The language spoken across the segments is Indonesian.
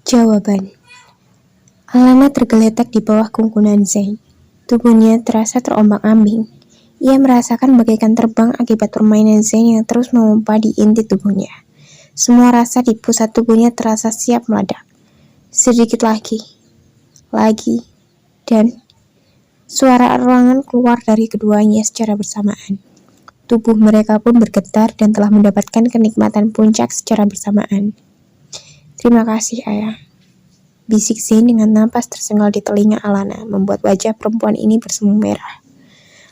Jawaban. Alana tergeletak di bawah kungkunan Zain. Tubuhnya terasa terombang-ambing. Ia merasakan bagaikan terbang akibat permainan Zain yang terus memompa di inti tubuhnya. Semua rasa di pusat tubuhnya terasa siap meledak. Sedikit lagi, dan suara ruangan keluar dari keduanya secara bersamaan. Tubuh mereka pun bergetar dan telah mendapatkan kenikmatan puncak secara bersamaan. Terima kasih, Ayah. Bisik Zain dengan napas tersengal di telinga Alana, membuat wajah perempuan ini bersemu merah.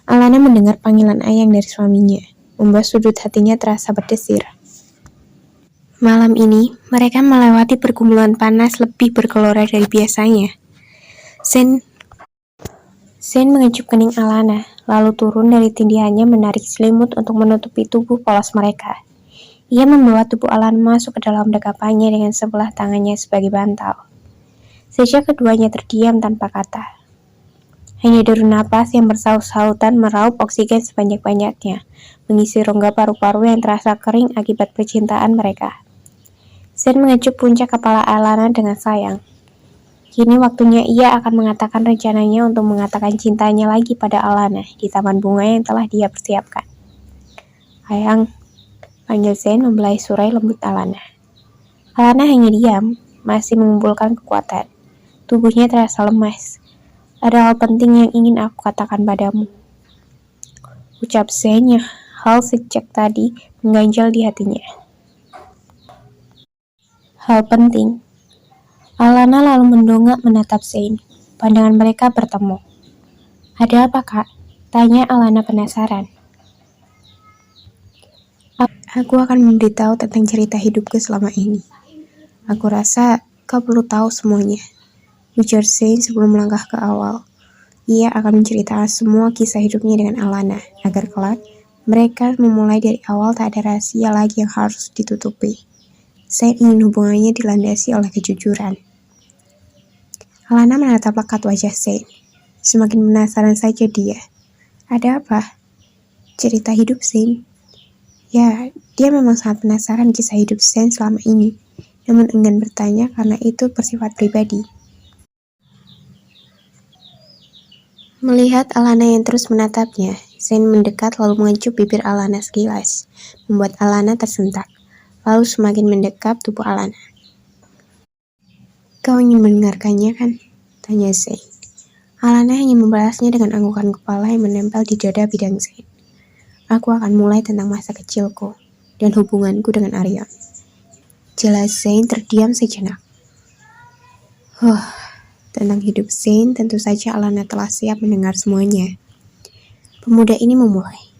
Alana mendengar panggilan ayang dari suaminya, membuat sudut hatinya terasa berdesir. Malam ini, mereka melewati pergumulan panas lebih bergelora dari biasanya. Zain mengecup kening Alana, lalu turun dari tindihannya menarik selimut untuk menutupi tubuh polos mereka. Ia membawa tubuh Alana masuk ke dalam dekapannya dengan sebelah tangannya sebagai bantal. Sejak keduanya terdiam tanpa kata. Hanya deru napas yang bersaut-sautan meraup oksigen sebanyak-banyaknya, mengisi rongga paru-paru yang terasa kering akibat percintaan mereka. Zain mengecup puncak kepala Alana dengan sayang. Kini waktunya ia akan mengatakan rencananya untuk mengatakan cintanya lagi pada Alana di taman bunga yang telah dia persiapkan. Ayang, panggil Zain membelai surai lembut Alana. Alana hanya diam, masih mengumpulkan kekuatan. Tubuhnya terasa lemas. Ada hal penting yang ingin aku katakan padamu. Ucap Zain yang hal sejak tadi mengganjal di hatinya. Hal penting. Alana lalu mendongak menatap Zain. Pandangan mereka bertemu. Ada apa, Kak? Tanya Alana penasaran. Aku akan memberitahu tentang cerita hidupku selama ini. Aku rasa kau perlu tahu semuanya. Ujar Zain sebelum melangkah ke awal. Ia akan menceritakan semua kisah hidupnya dengan Alana, agar kelak mereka memulai dari awal tak ada rahasia lagi yang harus ditutupi. Zain ingin hubungannya dilandasi oleh kejujuran. Alana menatap lekat wajah Zain. Semakin penasaran saja dia. Ada apa? Cerita hidup Zain. Ya, dia memang sangat penasaran kisah hidup Zain selama ini, namun enggan bertanya karena itu bersifat pribadi. Melihat Alana yang terus menatapnya, Zain mendekat lalu mengecup bibir Alana sekilas, membuat Alana tersentak, lalu semakin mendekap tubuh Alana. Kau ingin mendengarkannya kan? Tanya Zain. Alana hanya membalasnya dengan anggukan kepala yang menempel di dada bidang Zain. Aku akan mulai tentang masa kecilku dan hubunganku dengan Aryan. Jelas Zain terdiam sejenak. Tentang hidup Zain, tentu saja Alana telah siap mendengar semuanya. Pemuda ini memulai.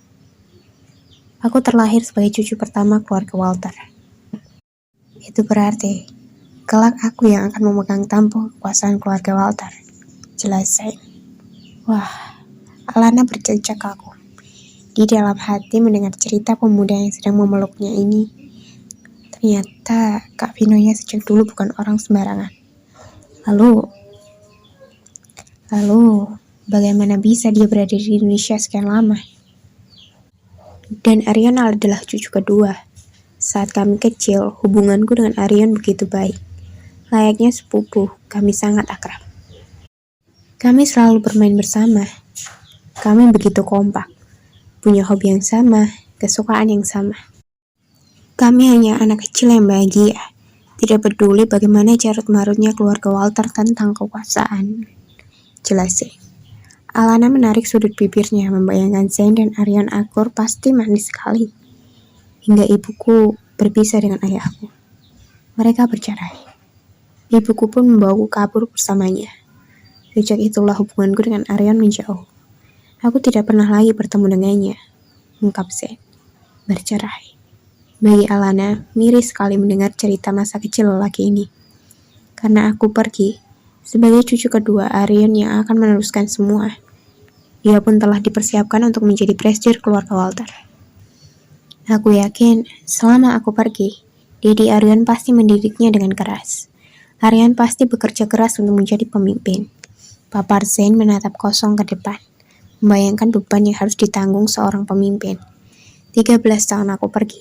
Aku terlahir sebagai cucu pertama keluarga Walter. Itu berarti, kelak aku yang akan memegang tampuk kekuasaan keluarga Walter. Jelas Zain. Wah, Alana berjejak kagum. Di dalam hati mendengar cerita pemuda yang sedang memeluknya ini. Ternyata Kak Vinonya sejak dulu bukan orang sembarangan. Lalu, bagaimana bisa dia berada di Indonesia sekian lama? Dan Aryan adalah cucu kedua. Saat kami kecil, hubunganku dengan Aryan begitu baik. Layaknya sepupu, kami sangat akrab. Kami selalu bermain bersama. Kami begitu kompak. Punya hobi yang sama, kesukaan yang sama. Kami hanya anak kecil yang bahagia. Tidak peduli bagaimana carut-marutnya keluarga Walter tentang kekuasaan. Jelas Zain. Alana menarik sudut bibirnya, membayangkan Zain dan Aryan akur pasti manis sekali. Hingga ibuku berpisah dengan ayahku. Mereka bercerai. Ibuku pun membawaku kabur bersamanya. Sejak itulah hubunganku dengan Aryan menjauh. Aku tidak pernah lagi bertemu dengannya. Ungkap Zain. Bercerai. Bagi Alana, miris sekali mendengar cerita masa kecil lelaki ini. Karena aku pergi, sebagai cucu kedua Aryan yang akan meneruskan semua. Dia pun telah dipersiapkan untuk menjadi presiden keluarga Walter. Aku yakin, selama aku pergi, Dedi Aryan pasti mendidiknya dengan keras. Aryan pasti bekerja keras untuk menjadi pemimpin. Papar Zain menatap kosong ke depan, membayangkan beban yang harus ditanggung seorang pemimpin. 13 tahun aku pergi.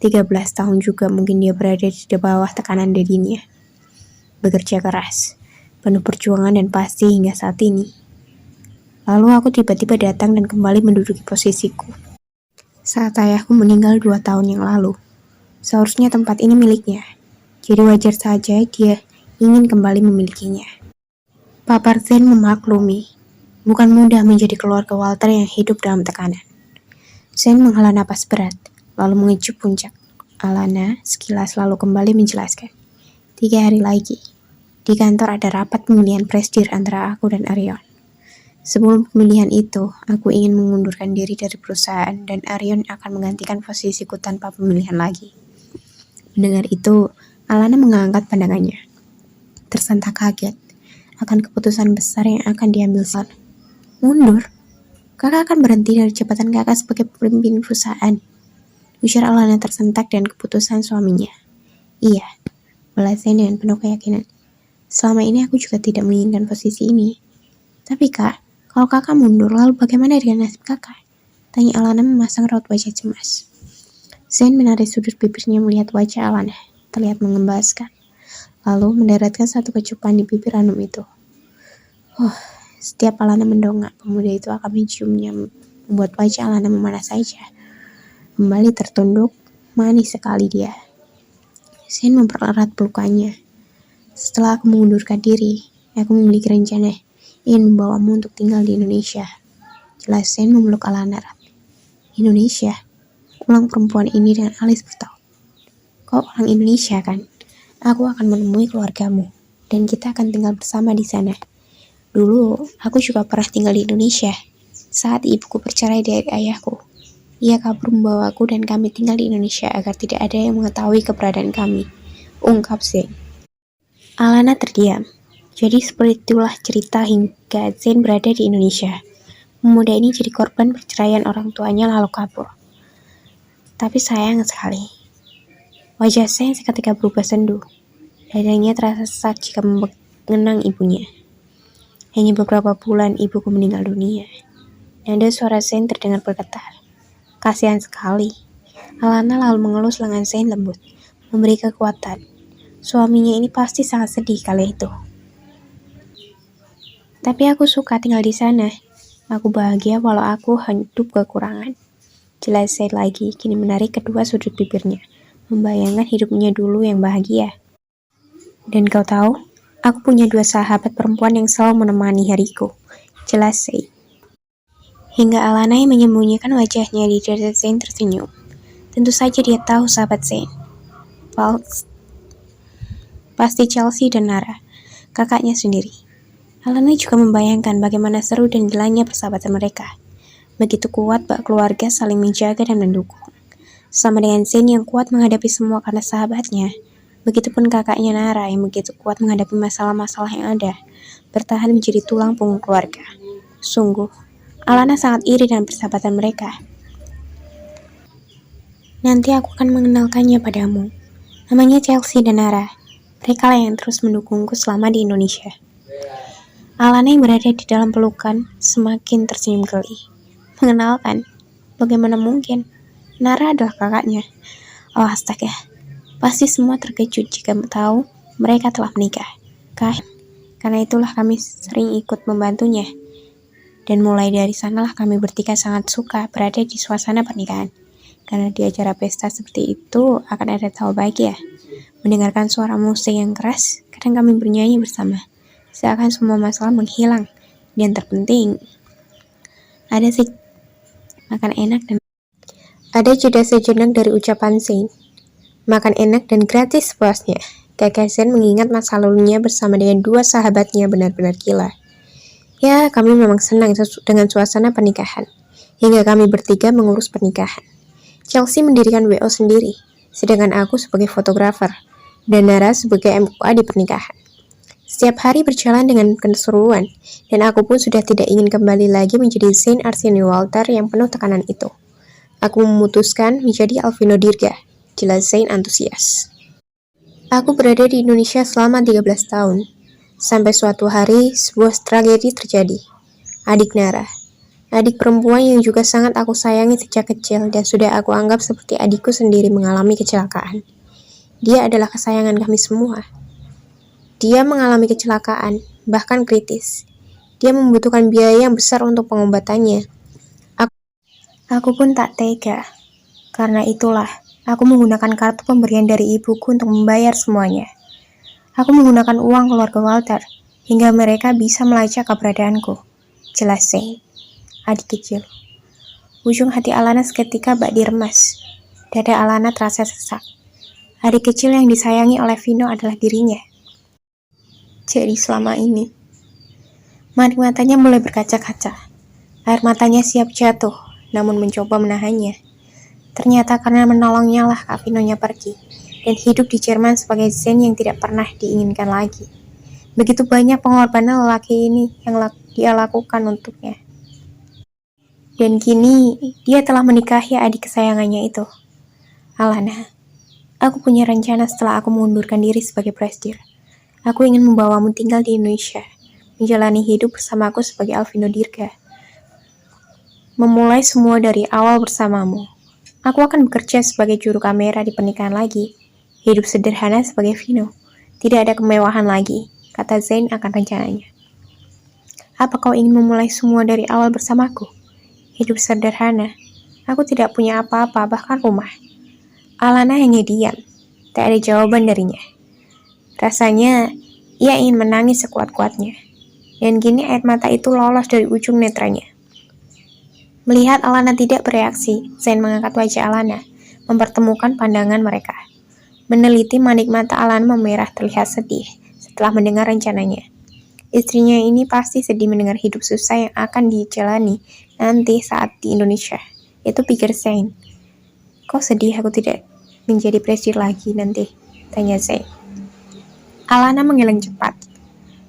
13 tahun juga mungkin dia berada di bawah tekanan dedinya. bekerja keras, penuh perjuangan dan pasti hingga saat ini. Lalu aku tiba-tiba datang dan kembali menduduki posisiku. Saat ayahku meninggal 2 tahun yang lalu, seharusnya tempat ini miliknya. Jadi wajar saja dia ingin kembali memilikinya. Pak Parzen memaklumi, bukan mudah menjadi keluarga Walter yang hidup dalam tekanan. Zen menghela napas berat, lalu mengecup puncak. Alana sekilas lalu kembali menjelaskan. 3 hari lagi, di kantor ada rapat pemilihan presidir antara aku dan Arion. Sebelum pemilihan itu, aku ingin mengundurkan diri dari perusahaan dan Arion akan menggantikan posisiku tanpa pemilihan lagi. Mendengar itu, Alana mengangkat pandangannya. Tersentak kaget akan keputusan besar yang akan diambil saat mundur. Kakak akan berhenti dari jabatan kakak sebagai pemimpin perusahaan. Ujar Alana tersentak dan keputusan suaminya. Iya, balas Zen dengan penuh keyakinan. Selama ini aku juga tidak menginginkan posisi ini. Tapi kak, kalau kakak mundur, lalu bagaimana dengan nasib kakak? Tanya Alana memasang raut wajah cemas. Zen menarik sudut bibirnya melihat wajah Alana, terlihat mengembaskan. Lalu mendaratkan satu kecupan di bibir ranum itu. Setiap Alana mendongak, pemuda itu akan menciumnya, membuat wajah Alana memanas saja. Kembali tertunduk, manis sekali dia. Zen mempererat pelukannya. Setelah aku mengundurkan diri, aku memiliki rencana ingin membawamu untuk tinggal di Indonesia. Jelas Zen memeluk Alana erat. Indonesia? Ulang perempuan ini dengan alis bertaut. Kau orang Indonesia kan? Aku akan menemui keluargamu, dan kita akan tinggal bersama di sana. Dulu, aku juga pernah tinggal di Indonesia, saat ibuku bercerai dari ayahku. Ia kabur membawaku dan kami tinggal di Indonesia agar tidak ada yang mengetahui keberadaan kami, ungkap Zen. Alana terdiam. Jadi seperti itulah cerita hingga Zen berada di Indonesia. Pemuda ini jadi korban perceraian orang tuanya lalu kabur. Tapi sayang sekali. Wajah Zen seketika berubah sendu. Dadanya terasa sesak jika mengenang ibunya. Hanya beberapa bulan ibuku meninggal dunia. Nada suara Zen terdengar bergetar. Kasihan sekali. Alana lalu mengelus lengan Zen lembut, memberi kekuatan. Suaminya ini pasti sangat sedih kali itu. Tapi aku suka tinggal di sana. Aku bahagia walau aku hidup kekurangan. Jelas Zen lagi, kini menarik kedua sudut bibirnya, membayangkan hidupnya dulu yang bahagia. Dan kau tahu, aku punya 2 sahabat perempuan yang selalu menemani hariku. Jelas Zen. Hingga Alana yang menyembunyikan wajahnya di dada Zen tersenyum. Tentu saja dia tahu sahabat Zen. Pasti Chelsea dan Nara, kakaknya sendiri. Alana juga membayangkan bagaimana seru dan gilanya persahabatan mereka. Begitu kuat bak keluarga saling menjaga dan mendukung. Sama dengan Zen yang kuat menghadapi semua karena sahabatnya, begitupun kakaknya Nara yang begitu kuat menghadapi masalah-masalah yang ada, bertahan menjadi tulang punggung keluarga. Sungguh, Alana sangat iri dengan persahabatan mereka. Nanti aku akan mengenalkannya padamu. Namanya Chelsea dan Nara. Mereka lah yang terus mendukungku selama di Indonesia. Alana yang berada di dalam pelukan semakin tersenyum geli. Mengenalkan? Bagaimana mungkin? Nara adalah kakaknya. Oh astaga, pasti semua terkejut jika tahu mereka telah menikah. Karena itulah kami sering ikut membantunya. Dan mulai dari sanalah kami bertiga sangat suka berada di suasana pernikahan. Karena di acara pesta seperti itu akan ada tawa bahagia. Mendengarkan suara musik yang keras, kadang kami bernyanyi bersama. Seakan semua masalah menghilang. Dan terpenting, ada makan enak dan ada jeda sejenak dari ucapan Zen. Makan enak dan gratis sepuasnya. Kakak Zen mengingat masa lalunya bersama dengan 2 sahabatnya benar-benar gila. Ya, kami memang senang dengan suasana pernikahan. Hingga kami bertiga mengurus pernikahan. Chelsea mendirikan WO sendiri, sedangkan aku sebagai fotografer, dan Nara sebagai MUA di pernikahan. Setiap hari berjalan dengan keseruan, dan aku pun sudah tidak ingin kembali lagi menjadi Zen Arsene Walter yang penuh tekanan itu. Aku memutuskan menjadi Alvino Dirga, jelas Zen antusias. Aku berada di Indonesia selama 13 tahun, sampai suatu hari sebuah tragedi terjadi. Adik Nara, adik perempuan yang juga sangat aku sayangi sejak kecil dan sudah aku anggap seperti adikku sendiri mengalami kecelakaan. Dia adalah kesayangan kami semua. Dia mengalami kecelakaan, bahkan kritis. Dia membutuhkan biaya yang besar untuk pengobatannya. Aku pun tak tega. Karena itulah, aku menggunakan kartu pemberian dari ibuku untuk membayar semuanya. Aku menggunakan uang keluarga Walter, hingga mereka bisa melacak keberadaanku. Jelas Zane, adik kecil. Ujung hati Alana seketika bak diremas. Dada Alana terasa sesak. Adik kecil yang disayangi oleh Vino adalah dirinya. Jadi selama ini, mata matanya mulai berkaca-kaca. Air matanya siap jatuh, namun mencoba menahannya. Ternyata karena menolongnya lah Kak Vino-nya pergi, dan hidup di Jerman sebagai Zen yang tidak pernah diinginkan lagi. Begitu banyak pengorbanan lelaki ini yang dia lakukan untuknya. Dan kini, dia telah menikahi adik kesayangannya itu. Alana, aku punya rencana setelah aku mengundurkan diri sebagai presidir. Aku ingin membawamu tinggal di Indonesia, menjalani hidup bersamaku sebagai Alvino Dirga. Memulai semua dari awal bersamamu. Aku akan bekerja sebagai juru kamera di pernikahan lagi. Hidup sederhana sebagai Vino. Tidak ada kemewahan lagi, kata Zane akan rencananya. Apa kau ingin memulai semua dari awal bersamaku? Hidup sederhana. Aku tidak punya apa-apa, bahkan rumah. Alana hanya diam. Tak ada jawaban darinya. Rasanya, ia ingin menangis sekuat-kuatnya. Dan kini air mata itu lolos dari ujung netranya. Melihat Alana tidak bereaksi, Zane mengangkat wajah Alana, mempertemukan pandangan mereka. Meneliti manik mata Alana memerah terlihat sedih setelah mendengar rencananya. Istrinya ini pasti sedih mendengar hidup susah yang akan dijalani nanti saat di Indonesia. Itu pikir Zane. Kok sedih aku tidak menjadi presiden lagi nanti? Tanya Zane. Alana menggeleng cepat.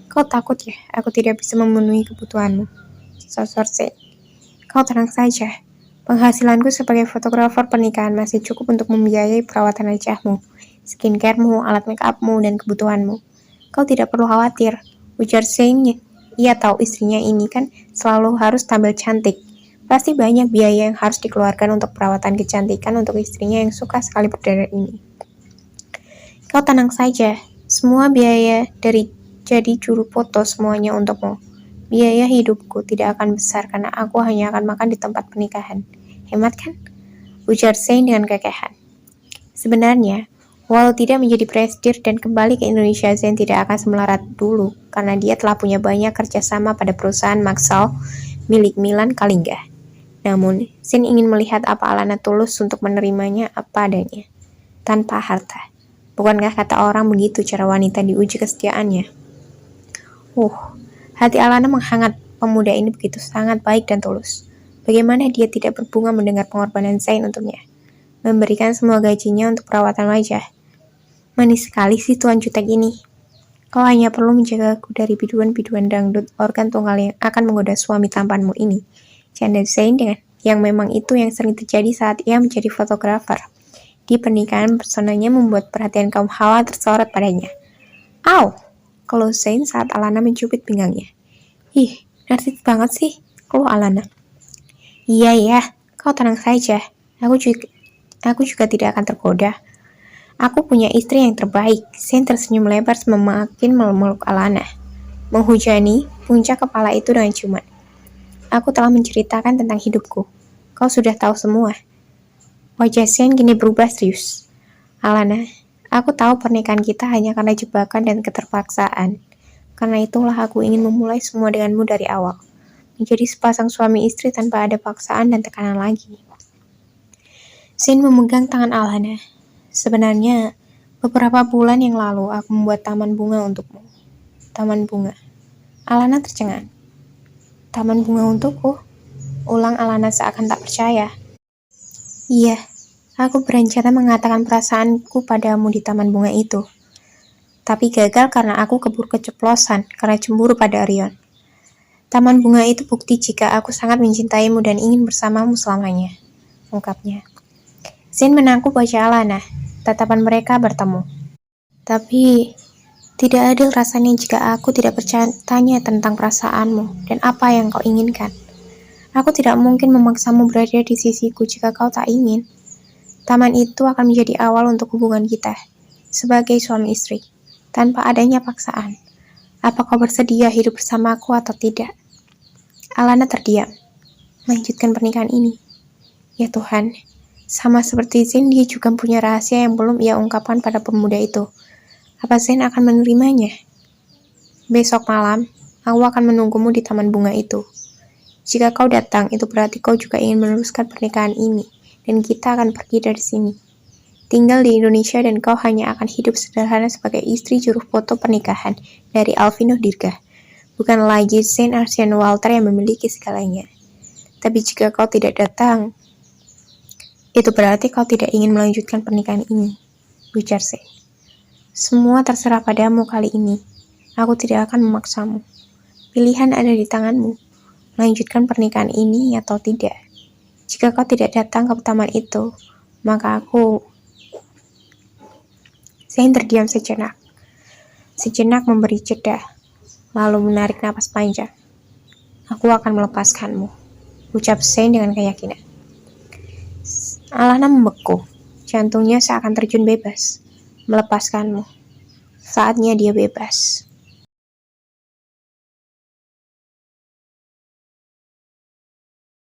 Kau takut ya aku tidak bisa memenuhi kebutuhanmu? Sosor Zane. Kau tenang saja. Penghasilanku sebagai fotografer pernikahan masih cukup untuk membiayai perawatan wajahmu, skincaremu, alat make upmu, dan kebutuhanmu. Kau tidak perlu khawatir, ujar Zane. Ia tahu istrinya ini kan selalu harus tampil cantik. Pasti banyak biaya yang harus dikeluarkan untuk perawatan kecantikan untuk istrinya yang suka sekali berdandan ini. Kau tenang saja, semua biaya dari jadi juru foto semuanya untukmu. Biaya hidupku tidak akan besar karena aku hanya akan makan di tempat pernikahan. Hemat kan? Ujar Zane dengan kekehan. Sebenarnya, walau tidak menjadi presiden dan kembali ke Indonesia, Zane tidak akan semelarat dulu karena dia telah punya banyak kerjasama pada perusahaan Maxell milik Milan Kalinga. Namun, Zane ingin melihat apa Alana tulus untuk menerimanya apa adanya, tanpa harta. Bukankah kata orang begitu cara wanita diuji kesetiaannya? Hati Alana menghangat. Pemuda ini begitu sangat baik dan tulus. Bagaimana dia tidak berbunga mendengar pengorbanan Zane untuknya? Memberikan semua gajinya untuk perawatan wajah. Manis sekali sih Tuan Jutek ini. Kau hanya perlu menjagaku dari biduan-biduan dangdut organ tunggal yang akan menggoda suami tampanmu ini. Canda Zane dengan yang memang itu yang sering terjadi saat ia menjadi fotografer. Di pernikahan personanya membuat perhatian kaum hawa tersorot padanya. Au! Keluh Zane saat Alana mencubit pinggangnya. Ih, narsis banget sih, keluh Alana. Iya, kau tenang saja. Aku juga tidak akan tergoda. Aku punya istri yang terbaik. Zane tersenyum lebar semakin memeluk Alana. Menghujani puncak kepala itu dengan ciuman. Aku telah menceritakan tentang hidupku. Kau sudah tahu semua. Wajah Zane kini berubah serius. Alana, aku tahu pernikahan kita hanya karena jebakan dan keterpaksaan. Karena itulah aku ingin memulai semua denganmu dari awal. Menjadi sepasang suami istri tanpa ada paksaan dan tekanan lagi. Zane memegang tangan Alana. Sebenarnya, beberapa bulan yang lalu aku membuat taman bunga untukmu. Taman bunga. Alana tercengang. Taman bunga untukku? Ulang Alana seakan tak percaya. Iya, aku berencana mengatakan perasaanku padamu di taman bunga itu. Tapi gagal karena aku keburu keceplosan karena cemburu pada Arion. Taman bunga itu bukti jika aku sangat mencintaimu dan ingin bersamamu selamanya, ungkapnya. Zane menangkup wajah Alana. Tatapan mereka bertemu. Tapi, tidak adil rasanya jika aku tidak bertanya tentang perasaanmu dan apa yang kau inginkan. Aku tidak mungkin memaksamu berada di sisiku jika kau tak ingin. Taman itu akan menjadi awal untuk hubungan kita, sebagai suami istri. tanpa adanya paksaan. Apa kau bersedia hidup bersamaku atau tidak? Alana terdiam, melanjutkan pernikahan ini. Ya Tuhan, sama seperti Zain, dia juga punya rahasia yang belum ia ungkapkan pada pemuda itu. Apa Zain akan menerimanya? Besok malam, aku akan menunggumu di taman bunga itu. Jika kau datang, itu berarti kau juga ingin meneruskan pernikahan ini, dan kita akan pergi dari sini. Tinggal di Indonesia dan kau hanya akan hidup sederhana sebagai istri juru foto pernikahan dari Alvino Dirga. Bukan lagi Zain Arsian Walter yang memiliki segalanya. Tapi jika kau tidak datang, itu berarti kau tidak ingin melanjutkan pernikahan ini, ujar Zain. Semua terserah padamu kali ini. Aku tidak akan memaksamu. Pilihan ada di tanganmu. Melanjutkan pernikahan ini atau tidak. Jika kau tidak datang ke taman itu, maka aku... Zain terdiam sejenak. Sejenak memberi jeda, lalu menarik napas panjang. Aku akan melepaskanmu, ucap Zain dengan keyakinan. Alana membeku, jantungnya seakan terjun bebas. Melepaskanmu. Saatnya dia bebas.